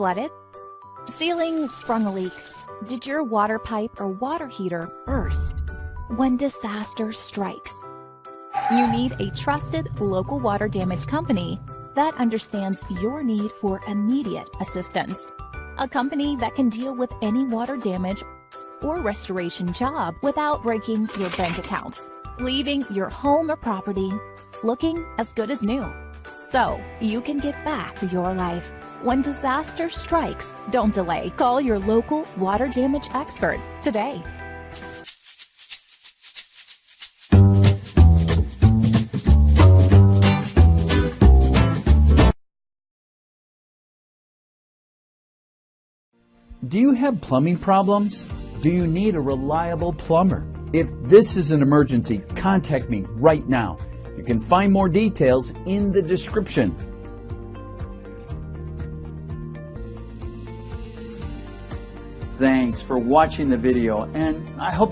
Flooded? Ceiling sprung a leak? Did your water pipe or water heater burst? When disaster strikes, you need a trusted local water damage company that understands your need for immediate assistance. A company that can deal with any water damage or restoration job without breaking your bank account, leaving your home or property looking as good as new, so you can get back to your life. When disaster strikes, don't delay. Call your local water damage expert today. Do you have plumbing problems? Do you need a reliable plumber? If this is an emergency, contact me right now. You can find more details in the description. Thanks for watching the video, and I hope